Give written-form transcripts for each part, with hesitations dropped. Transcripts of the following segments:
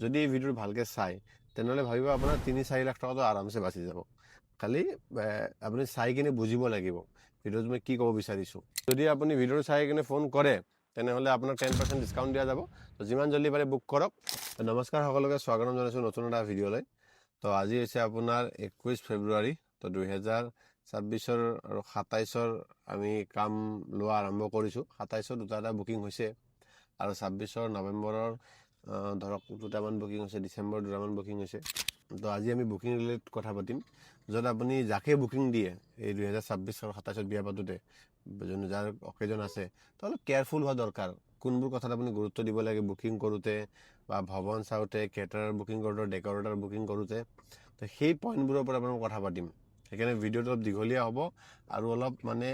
যদি এই ভিডিওটো ভালকে চাই তেনেহ'লে ভাবিব আপোনাৰ 3-4 লাখ টকাটো আৰামছে বাচি যাব। খালি আপুনি চাই কিনে বুজিব লাগিব ভিডিঅ'ত মই কি ক'ব বিচাৰিছোঁ। যদি আপুনি ভিডিঅ'টো চাই কিনে ফোন কৰে তেনেহ'লে আপোনাক 10% ডিছকাউণ্ট দিয়া যাব। তো যিমান জলদি পাৰে বুক কৰক। নমস্কাৰ সকলোকে স্বাগতম জনাইছোঁ নতুন এটা ভিডিঅ'লৈ। তো আজি হৈছে আপোনাৰ 21 ফেব্ৰুৱাৰী। তো 2026 আৰু 27 আমি কাম লোৱা আৰম্ভ কৰিছোঁ। 27 দুটা বুকিং হৈছে আৰু 26 নৱেম্বৰৰ ধৰক দুটামান বুকিং হৈছে, ডিচেম্বৰ দুটামান বুকিং হৈছে। তো আজি আমি বুকিং ৰিলেটেড কথা পাতিম, য'ত আপুনি যাকে বুকিং দিয়ে এই 2026 আৰু 27 বিয়া পাতোতে যাৰ অকেজন আছে তো অলপ কেয়াৰফুল হোৱা দৰকাৰ। কোনবোৰ কথাত আপুনি গুৰুত্ব দিব লাগে বুকিং কৰোঁতে বা ভৱন চাওঁতে, কেটাৰাৰ বুকিং কৰোঁতে, ডেকৰেটৰ বুকিং কৰোঁতে। তো সেই পইণ্টবোৰৰ ওপৰত আপোনাক কথা পাতিম। সেইকাৰণে ভিডিঅ'টো অলপ দীঘলীয়া হ'ব আৰু অলপ মানে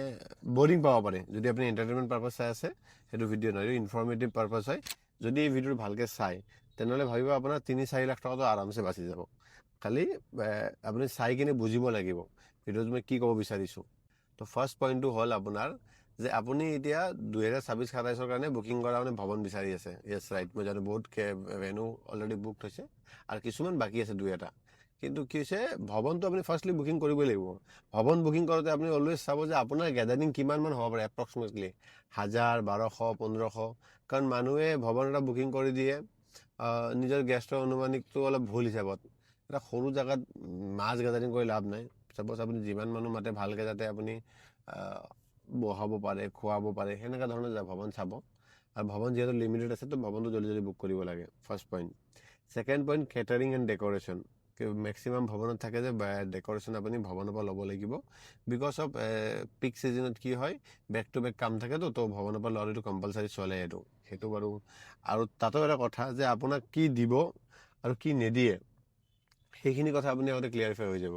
বৰিং পাব পাৰে। যদি আপুনি এণ্টাৰটেইনমেণ্ট পাৰপাছ চাই আছে সেইটো ভিডিঅ' নহয়, ইনফৰ্মেটিভ পাৰপাছ হয়। যদি এই ভিডিঅ'টো ভালকৈ চাই তেনেহ'লে ভাবিব আপোনাৰ 3-4 লাখ টকাটো আৰামছে বাচি যাব। খালি আপুনি চাই কিনে বুজিব লাগিব ভিডিঅ'ত মই কি ক'ব বিচাৰিছোঁ। তো ফাৰ্ষ্ট পইণ্টটো হ'ল আপোনাৰ যে আপুনি এতিয়া 2026-27 কাৰণে বুকিং কৰা মানে ভৱন বিচাৰি আছে। য়েছ ৰাইট, মই জানো বহুত ভেনু অলৰেডি বুকড হৈছে আৰু কিছুমান বাকী আছে 2-এটা। কিন্তু কি হৈছে, ভৱনটো আপুনি ফাৰ্ষ্টলি বুকিং কৰিবই লাগিব। ভৱন বুকিং কৰোঁতে আপুনি অলৱেজ চাব যে আপোনাৰ গেডাৰিং কিমানমান হ'ব পাৰে এপ্ৰক্সিমেটলি 1000, 1200, 1500। কাৰণ মানুহে ভৱন এটা বুকিং কৰি দিয়ে নিজৰ গেষ্টৰ অনুমানিকটো অলপ ভুল হিচাপত। এটা সৰু জেগাত মাছ গেডাৰিং কৰি লাভ নাই। চাপ'জ আপুনি যিমান মানুহ মাতে ভালকৈ যাতে আপুনি বহাব পাৰে, খুৱাব পাৰে, সেনেকুৱা ধৰণৰ ভৱন চাব। আৰু ভৱন যিহেতু লিমিটেড আছে তো ভৱনটো জলদি জলদি বুক কৰিব লাগে, first point. Second point, catering and decoration. Maximum ভৱনত থাকে যে ডেকৰেশ্যন আপুনি ভৱনৰ পৰা ল'ব লাগিব। বিকজ অফ পিক ছিজনত কি হয়, বেক টু বেক কাম থাকেতো, তো ভৱনৰ পৰা ল'লেতো কম্পালচাৰী চলে সেইটো বাৰু। আৰু তাতো এটা কথা যে আপোনাক কি দিব আৰু কি নিদিয়ে সেইখিনি কথা আপুনি আগতে ক্লিয়াৰিফাই হৈ যাব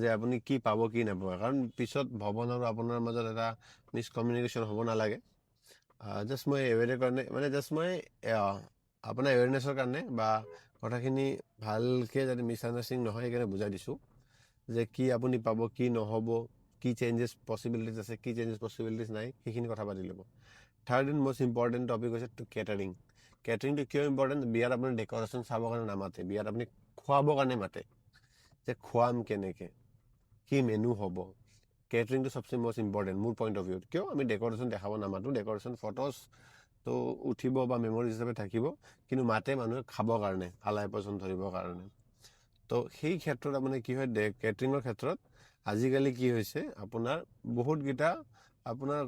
যে আপুনি কি পাব কি নাপাব। কাৰণ পিছত ভৱন আৰু আপোনাৰ মাজত এটা মিছকমিউনিকেশ্যন হ'ব নালাগে। জাষ্ট মই আপোনাৰ এৱেৰনেছৰ কাৰণে বা কথাখিনি ভালকৈ যাতে মিছআণ্ডাৰষ্টেণ্ডিং নহয় সেইকাৰণে বুজাই দিছোঁ যে কি আপুনি পাব, কি নহ'ব, কি চেঞ্জেছ পচিবিলিটিছ আছে, কি চেঞ্জেছ পচিবিলিটিছ নাই, সেইখিনি কথা পাতি ল'ব। Third and most important topic হৈছে কেটাৰিং। কেটাৰিংটো কিয় ইম্পৰ্টেণ্ট? বিয়াত আপুনি ডেকৰেশ্যন চাবৰ কাৰণে নামাতে, বিয়াত আপুনি খুৱাবৰ কাৰণে মাতে। যে খুৱাম কেনেকৈ, কি মেনু হ'ব, কেটাৰিংটো চবচে মষ্ট ইম্পৰ্টেণ্ট মোৰ পইণ্ট অফ ভিউত। কিয় আমি ডেকৰেশ্যন দেখাব নামাতো, ডেকৰেশ্যন ফটোজ তো উঠিব বা মেমৰিজ হিচাপে থাকিব, কিন্তু মাতে মানুহে খাবৰ কাৰণে, আলাই পচন ধৰিবৰ কাৰণে। তো সেই ক্ষেত্ৰত মানে কি হয়, কেটাৰিঙৰ ক্ষেত্ৰত আজিকালি কি হৈছে আপোনাৰ বহুতকেইটা আপোনাৰ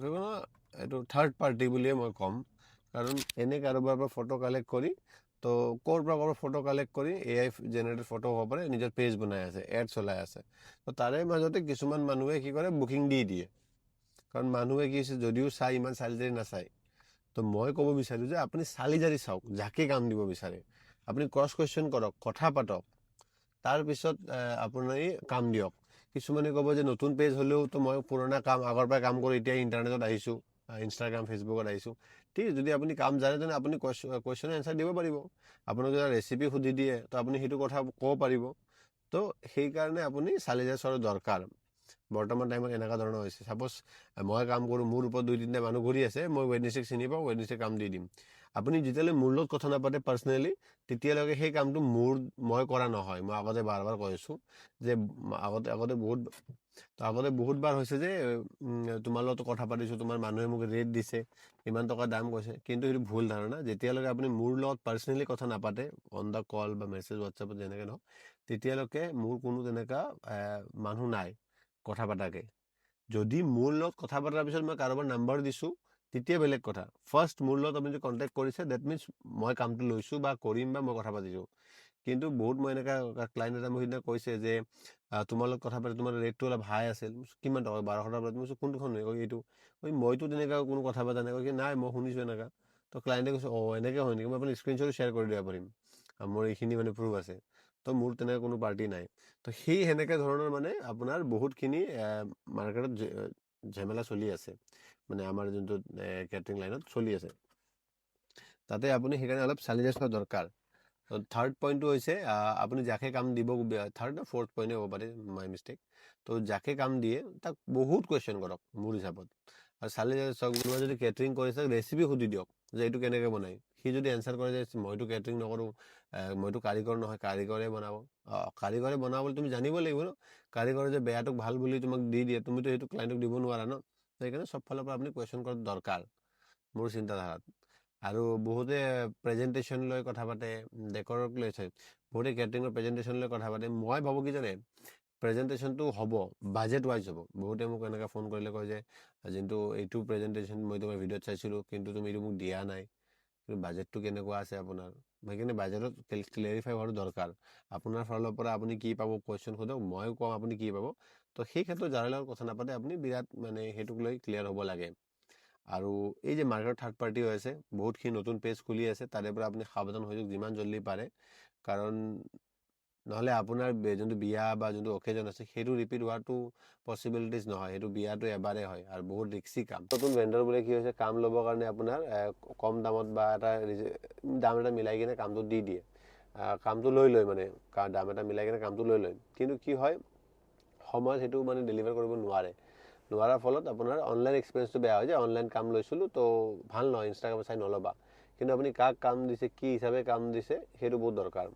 এইটো থাৰ্ড পাৰ্টি বুলিয়ে মই ক'ম। কাৰণ এনে কাৰোবাৰ পৰা ফটো কালেক্ট কৰি, তো ক'ৰ পৰা ফটো কালেক্ট কৰি AI জেনেৰেটেড ফটো হ'ব পাৰে, নিজৰ পেজ বনাই আছে, এড চলাই আছে। তো তাৰে মাজতে কিছুমান মানুহে কি কৰে, বুকিং দি দিয়ে। কাৰণ মানুহে কি হৈছে, যদিও চাই ইমান চালি জাৰি নাচায়। তো মই ক'ব বিচাৰোঁ যে আপুনি চালি জাৰি চাওক, যাকে কাম দিব বিচাৰে আপুনি ক্ৰছ কুৱেশ্যন কৰক, কথা পাতক, তাৰপিছত আপুনি কাম দিয়ক। কিছুমানে ক'ব যে নতুন পেজ হ'লেও তো মই পুৰণা কাম আগৰ পৰাই কাম কৰোঁ, এতিয়া ইণ্টাৰনেটত আহিছোঁ, ইনষ্টাগ্ৰাম ফেচবুকত আহিছোঁ। ঠিক আছে, যদি আপুনি কাম জানে তেনে আপুনি কুৱেশ্যনৰ এনচাৰ দিব পাৰিব। আপোনাক যদি ৰেচিপি সুধি দিয়ে তো আপুনি সেইটো কথা ক'ব পাৰিব। তো সেইকাৰণে আপুনি চালি জাৰি চোৱাটো দৰকাৰ। বৰ্তমান টাইমত এনেকুৱা ধৰণৰ হৈছে, ছাপ'জ মই কাম কৰোঁ, মোৰ ওপৰত 2-3টা মানুহ ঘূৰি আছে, মই ৱেডনেছডেক চিনি পাওঁ, ৱেডনেছডে কাম দি দিম। আপুনি যেতিয়ালৈ মোৰ লগত কথা নাপাতে পাৰ্চনেলি, তেতিয়ালৈকে সেই কামটো মই কৰা নহয়। মই আগতে বাৰ কৈ আছোঁ যে আগতে বহুতবাৰ হৈছে যে তোমাৰ লগত কথা পাতিছোঁ, তোমাৰ মানুহে মোক ৰেট দিছে, ইমান টকা দাম কৈছে, কিন্তু সেইটো ভুল ধাৰণা। যেতিয়ালৈকে আপুনি মোৰ লগত পাৰ্চনেলি কথা নাপাতে, অন দ্য কল বা মেছেজ হোৱাটছএপত যেনেকৈ নহওক, তেতিয়ালৈকে মোৰ কোনো তেনেকুৱা মানুহ নাই কথা পাতাকৈ। যদি মোৰ লগত কথা পতাৰ পিছত মই কাৰোবাৰ নাম্বাৰ দিছোঁ তেতিয়া বেলেগ কথা। ফাৰ্ষ্ট মোৰ লগত আপুনি যদি কণ্টেক্ট কৰিছে, ডেট মিনছ মই কামটো লৈছোঁ বা কৰিম বা মই কথা পাতিছোঁ। কিন্তু বহুত মই এনেকুৱা ক্লাইণ্ট এটা মোক সিদিনা কৈছে যে তোমাৰ লগত কথা পাতি তোমাৰ ৰেটটো অলপ হাই আছিল, কিমান টকা, 1200 টকা। মই কৈছোঁ কোনখন এইটো? মইতো তেনেকুৱা কোনো কথা পতা নাই। নাই, মই শুনিছোঁ এনেকুৱা। তো ক্লাইণ্টে কৈছে এনেকৈ হয় নেকি? মই আপুনি স্ক্ৰীনশ্বটো শ্বেয়াৰ কৰি দিব পাৰিম, মোৰ এইখিনি মানে প্ৰুফ আছে। তো মোৰ তেনেকৈ কোনো পাৰ্টি নাই। তো সেনেকৈ ধৰণৰ মানে আপোনাৰ বহুতখিনি মাৰ্কেটত ঝেমেলা চলি আছে, মানে আমাৰ যোনটো কেটাৰিং লাইনত চলি আছে। তাতে আপুনি সেইকাৰণে অলপ চালি জাৰি চোৱা দৰকাৰ। থাৰ্ড পইণ্টটো হৈছে আপুনি যাকে কাম দিব, থাৰ্ড বা ফ'ৰ্থ পইণ্টে হ'ব পাৰে, মাই মিষ্টেক। তো যাকে কাম দিয়ে তাক বহুত কুৱেশ্যন কৰক মোৰ হিচাপত। আৰু চালি জাৰি চাওক, কোনোবাই যদি কেটাৰিং কৰিছে ৰেচিপি সুধি দিয়ক যে এইটো কেনেকৈ বনায়, সি যদি এনচাৰ কৰে যে মইতো কেটাৰিং নকৰোঁ, মইতো কাৰিকৰ নহয়, কাৰিকৰে বনাব, কাৰিকৰে বনাব বুলি তুমি জানিব লাগিব ন। কাৰিকৰে যে বেয়াটোক ভাল বুলি তোমাক দি দিয়ে, তুমিতো সেইটো ক্লাইণ্টক দিব নোৱাৰা ন। সেইকাৰণে চব ফালৰ পৰা আপুনি কুৱেশ্যন কৰাটো দৰকাৰ মোৰ চিন্তাধাৰাত। আৰু বহুতে প্ৰেজেণ্টেশ্যন লৈ কথা পাতে, ডেকৰক লৈ চাই বহুতে কেটাৰিঙৰ প্ৰেজেণ্টেশ্যন লৈ কথা পাতে। মই ভাবোঁ কি জানে, প্ৰেজেণ্টেশ্যনটো হ'ব, বাজেট ৱাইজ হ'ব। বহুতে মোক এনেকৈ ফোন কৰিলে কয় যে যোনটো এইটো প্ৰেজেণ্টেশ্যন মই তোমাৰ ভিডিঅ'ত চাইছিলোঁ, কিন্তু তুমি এইটো মোক দিয়া নাই, কিন্তু বাজেটটো কেনেকুৱা আছে আপোনাৰ। সেইকাৰণে বাজেটত ক্লেৰিফাই হোৱাটো দৰকাৰ। আপোনাৰ ফালৰ পৰা আপুনি কি পাব কুৱেশ্যন সোধক, ময়ো কওঁ আপুনি কি পাব। তো সেই ক্ষেত্ৰত যাৰ লগত কথা নাপাতে আপুনি বিৰাট মানে সেইটোক লৈ ক্লিয়াৰ হ'ব লাগে। আৰু এই যে মাৰ্কেটত থাৰ্ড পাৰ্টি হৈ আছে, বহুতখিনি নতুন পেজ খুলি আছে, তাৰে পৰা আপুনি সাৱধান হৈ যাওক যিমান জল্দি পাৰে। কাৰণ নহ'লে আপোনাৰ যোনটো বিয়া বা যোনটো অকেজন আছে সেইটো ৰিপিট হোৱাটো পচিবিলিটিজ নহয়। সেইটো বিয়াটো এবাৰে হয় আৰু বহুত ৰিক্সি কাম। নতুন ভেণ্ডৰবোৰে কি হৈছে, কাম ল'বৰ কাৰণে আপোনাৰ কম দামত বা দাম এটা মিলাই কিনে কামটো দি দিয়ে, কামটো লৈ লয় মানে দাম এটা মিলাই কিনে কামটো লৈ লয়। কিন্তু কি হয়, সময়ত সেইটো মানে ডেলিভাৰ কৰিব নোৱাৰাৰ ফলত আপোনাৰ অনলাইন এক্সপিৰিয়েঞ্চটো বেয়া হয় যে অনলাইন কাম লৈছিলোঁ তো ভাল নহয়, ইনষ্টাগ্ৰামত চাই নল'বা। কিন্তু আপুনি কাক কাম দিছে, কি হিচাপে কাম দিছে, সেইটো বহুত দৰকাৰ।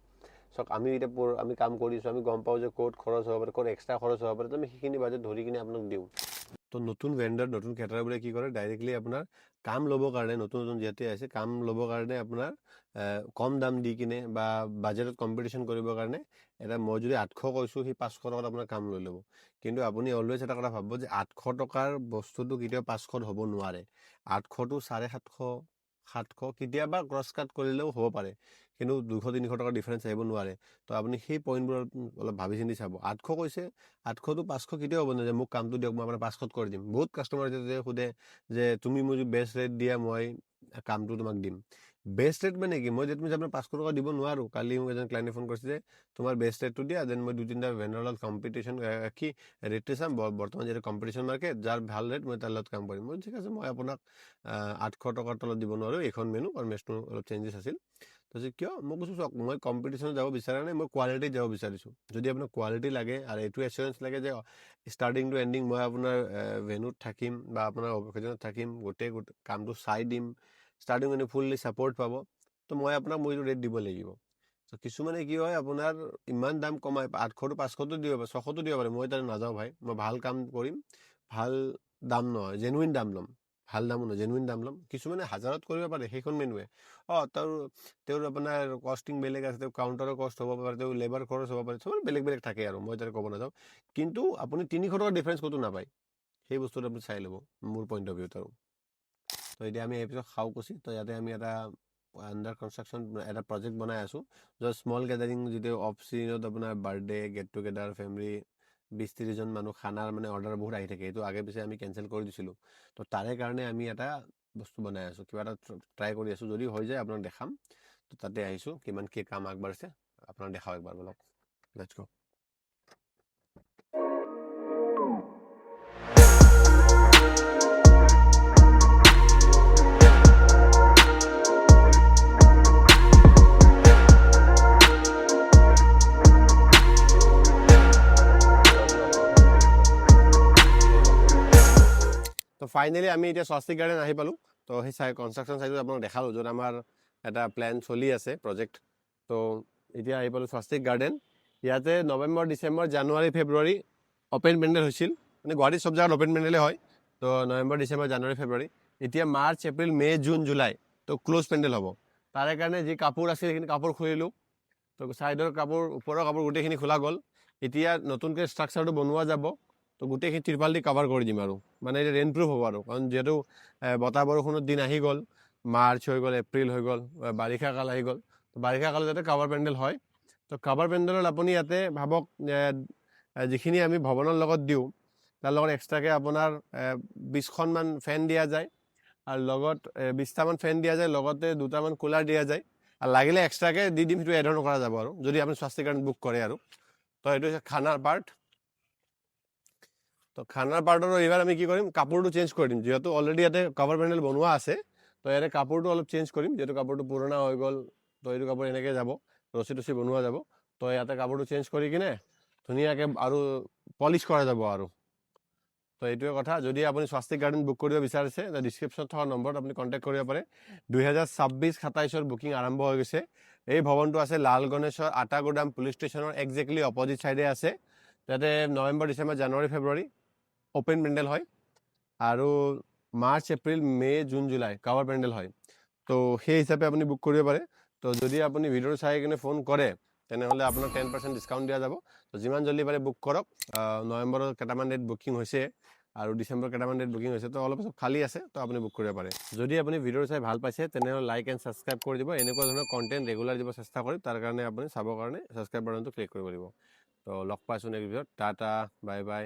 চাওক আমি এতিয়া আমি কাম কৰিছোঁ, আমি গম পাওঁ যে ক'ত খৰচ হ'ব পাৰে, ক'ত এক্সট্ৰা খৰচ হ'ব পাৰে, তো আমি সেইখিনি বাজেট ধৰি কিনে আপোনাক দিওঁ। তো নতুন ভেণ্ডৰ, নতুন কেটাৰবোৰে কি কৰে, ডাইৰেক্টলি আপোনাৰ কাম ল'বৰ কাৰণে, নতুন যিহেতু আছে কাম ল'বৰ কাৰণে আপোনাৰ কম দাম দি কিনে বা বাজেটত কম্পিটিশ্যন কৰিবৰ কাৰণে মই যদি 800 কৈছোঁ, সি 500 টকাত আপোনাৰ কাম লৈ ল'ব। কিন্তু আপুনি অলৱেজ এটা কথা ভাবিব যে 800 টকাৰ বস্তুটো কেতিয়াও 500 হ'ব নোৱাৰে। 800টো 750, 700 কেতিয়াবা ক্ৰছ কাট কৰিলেও হ'ব পাৰে, কিন্তু 200-300 টকাৰ ডিফাৰেঞ্চ আহিব নোৱাৰে। তো আপুনি সেই পইণ্টবোৰত অলপ ভাবি চিন্তি চাব। 800 কৈছে, 800টো 500 কেতিয়াও হ'ব নোৱাৰে। মোক কামটো দিয়ক, মই আপোনাৰ 500ত কৰি দিম। বহুত কাষ্টমাৰ যে সোধে যে তুমি মোক বেষ্ট ৰেট দিয়া, মই কামটো তোমাক দিম। বেষ্ট ৰেট মানে কি, মই তুমি আপোনাৰ 500 টকা দিব নোৱাৰোঁ। কালি মোক এজন ক্লাইণ্টে ফোন কৰিছে যে তোমাৰ বেষ্ট ৰেটটো দিয়া, দেন মই 2-3টা ভেণ্ডৰৰ লগত কম্পিটিশ্যন কি ৰেটটো চাম, বৰ্তমান যিহেতু কম্পিটিশ্যন মাৰ্কেট, যাৰ ভাল ৰেট মই তাৰ লগত কাম কৰিম। মই ঠিক আছে, মই আপোনাক 800 টকাৰ তলত দিব নোৱাৰোঁ এইখন মেনু, আৰু মেচটো অলপ চেঞ্জেছ আছিল। তাৰপিছত কিয়, মই কৈছোঁ চাওক, মই কম্পিটিশ্যনত যাব বিচৰা নাই, মই কোৱালিটিত যাব বিচাৰিছোঁ। যদি আপোনাৰ কোৱালিটি লাগে আৰু এইটো এচুৰেঞ্চ লাগে যে ষ্টাৰ্টিং টু এণ্ডিং মই আপোনাৰ ভেনুত থাকিম বা আপোনাৰ অকেজনত থাকিম, গোটেই কামটো চাই দিম, ষ্টাৰ্টিং মানে ফুল্লি ছাপৰ্ট পাব, তো মই আপোনাক এইটো ৰেট দিব লাগিব। তো কিছুমানে কি হয়, আপোনাৰ ইমান দাম কমাই 800টো 500টো দিব পাৰে, 600টো দিব পাৰে। মই তাত নাযাওঁ ভাই, মই ভাল কাম কৰিম, ভাল দাম নহয়, জেনুইন দাম ল'ম, ভাল দামো নহয়, জেনুইন দাম ল'ম। কিছুমানে 1000ত কৰিব পাৰে, সেইখন মেনুৱে তেওঁৰ আপোনাৰ কষ্টিং বেলেগ আছে, তেওঁ কাউণ্টাৰৰ কষ্ট হ'ব পাৰে, তেওঁ লেবাৰ খৰচ হ'ব পাৰে, চব বেলেগ বেলেগ থাকে আৰু মই তাতে ক'ব নাযাওঁ। কিন্তু আপুনি 300 টকাৰ ডিফাৰেঞ্চ ক'তো নাপায়, সেই বস্তুটো আপুনি চাই ল'ব মোৰ পইণ্ট অফ ভিউত। আৰু তো এতিয়া আমি এপিছত খাওকুছি, তো ইয়াতে আমি এটা আণ্ডাৰ কনষ্ট্ৰাকশ্যন এটা প্ৰজেক্ট বনাই আছোঁ, য'ত স্মল গেডাৰিং, যিটো অফ চিজনত আপোনাৰ বাৰ্থডে, গেট টুগেডাৰ, ফেমিলি 20-30 জন মানুহ খানাৰ মানে অৰ্ডাৰ বহুত আহি থাকে। এইটো আগে পিছে আমি কেঞ্চেল কৰি দিছিলোঁ। তো তাৰে কাৰণে আমি এটা বস্তু বনাই আছোঁ, কিবা এটা ট্ৰাই কৰি আছোঁ। যদি হৈ যায় আপোনাক দেখাম। তো তাতে আহিছোঁ, কিমান কি কাম আগবাঢ়িছে আপোনাক দেখাওঁ একবাৰ বলক, লেটছ গো। তো ফাইনেলি আমি এতিয়া স্বস্তিক গাৰ্ডেন আহি পালোঁ। তো সেই কনষ্ট্ৰাকশ্যন চাইটত আপোনাক দেখালোঁ, য'ত আমাৰ এটা প্লেন চলি আছে, প্ৰজেক্ট। তো এতিয়া আহি পালোঁ স্বস্তিক গাৰ্ডেন। ইয়াতে নৱেম্বৰ, ডিচেম্বৰ, জানুৱাৰী, ফেব্ৰুৱাৰী অ'পেন পেণ্ডেল হৈছিল। মানে গুৱাহাটীত চব জেগাত অ'পেন পেণ্ডেলে হয়। তো নৱেম্বৰ, ডিচেম্বৰ, জানুৱাৰী, ফেব্ৰুৱাৰী। এতিয়া মাৰ্চ, এপ্ৰিল, মে', জুন, জুলাই তো ক্ল'জ পেণ্ডেল হ'ব। তাৰে কাৰণে যি কাপোৰ আছিল সেইখিনি কাপোৰ খুলিলোঁ। তো ছাইডৰ কাপোৰ, ওপৰৰ কাপোৰ গোটেইখিনি খোলা গ'ল। এতিয়া নতুনকৈ ষ্ট্ৰাকচাৰটো বনোৱা যাব। তো গোটেইখিনি ত্ৰিপাল দি কাভাৰ কৰি দিম আৰু মানে এতিয়া ৰেইন প্ৰুফ হ'ব আৰু, কাৰণ যিহেতু বতাহ বৰষুণৰ দিন আহি গ'ল, মাৰ্চ হৈ গ'ল, এপ্ৰিল হৈ গ'ল, বাৰিষা কাল আহি গ'ল। তো বাৰিষা কালত যাতে কাভাৰ পেণ্ডেল হয়। তো কাভাৰ পেণ্ডেলত আপুনি ইয়াতে ভাবক, যিখিনি আমি ভৱনৰ লগত দিওঁ তাৰ লগত এক্সট্ৰাকৈ আপোনাৰ 20খনমান ফেন দিয়া যায়, আৰু লগত 20টামান ফেন দিয়া যায়, লগতে 2টামান কুলাৰ দিয়া যায়, আৰু লাগিলে এক্সট্ৰাকৈ দি দিম, সেইটো এড অন কৰা যাব আৰু যদি আপুনি স্বস্তিক গাৰ্ডেন বুক কৰে আৰু। তো এইটো হৈছে খানাৰ পাৰ্ট। তো খানাৰ পাৰ্টৰো এইবাৰ আমি কি কৰিম, কাপোৰটো চেঞ্জ কৰি দিম। যিহেতু অলৰেডি ইয়াতে কাভাৰ পেণ্ডেল বনোৱা আছে, তো ইয়াতে কাপোৰটো অলপ চেঞ্জ কৰিম, যিহেতু কাপোৰটো পুৰণা হৈ গ'ল। তো এইটো কাপোৰ এনেকৈ যাব, ৰছী টচি বনোৱা যাব। তো ইয়াতে কাপোৰটো চেঞ্জ কৰি কিনে ধুনীয়াকৈ আৰু পলিচ কৰা যাব আৰু। তো এইটোৱে কথা। যদি আপুনি স্বাস্তিক গাৰ্ডেন বুক কৰিব বিচাৰিছে ডিছক্ৰিপশ্যনত থকা নম্বৰত আপুনি কণ্টেক্ট কৰিব পাৰে। 2026-27 বুকিং আৰম্ভ হৈ গৈছে। এই ভৱনটো আছে লাল গণেশৰ আটাগুদাম পুলিচ ষ্টেচনৰ একজেক্টলি অপজিট চাইডে আছে। তাতে নৱেম্বৰ, ডিচেম্বৰ, জানুৱাৰী, ফেব্ৰুৱাৰী অ'পেন পেণ্ডেল হয়, আৰু মাৰ্চ, এপ্ৰিল, মে', জুন, জুলাই কাভাৰ পেণ্ডেল হয়। তো সেই হিচাপে আপুনি বুক কৰিব পাৰে। তো যদি আপুনি ভিডিঅ'টো চাই কিনে ফোন কৰে তেনেহ'লে আপোনাক 10% ডিছকাউণ্ট দিয়া যাব। তো যিমান জল্দি পাৰে বুক কৰক। নৱেম্বৰৰ কেইটামান ডেট বুকিং হৈছে আৰু ডিচেম্বৰ কেইটামান ডেট বুকিং হৈছে, তো অলপ খালী আছে, তো আপুনি বুক কৰিব পাৰে। যদি আপুনি ভিডিঅ' চাই ভাল পাইছে তেনেহ'লে লাইক এণ্ড ছাবস্ক্ৰাইব কৰি দিব। এনেকুৱা ধৰণৰ কণ্টেণ্ট ৰেগুলাৰ দিব চেষ্টা কৰিম, তাৰ কাৰণে আপুনি চাবৰ কাৰণে ছাবস্ক্ৰাইব বাটনটো ক্লিক কৰিব লাগিব। তো লগ পাইছোঁ নেক্সট ভিডিঅ'ত। Tata, bye bye.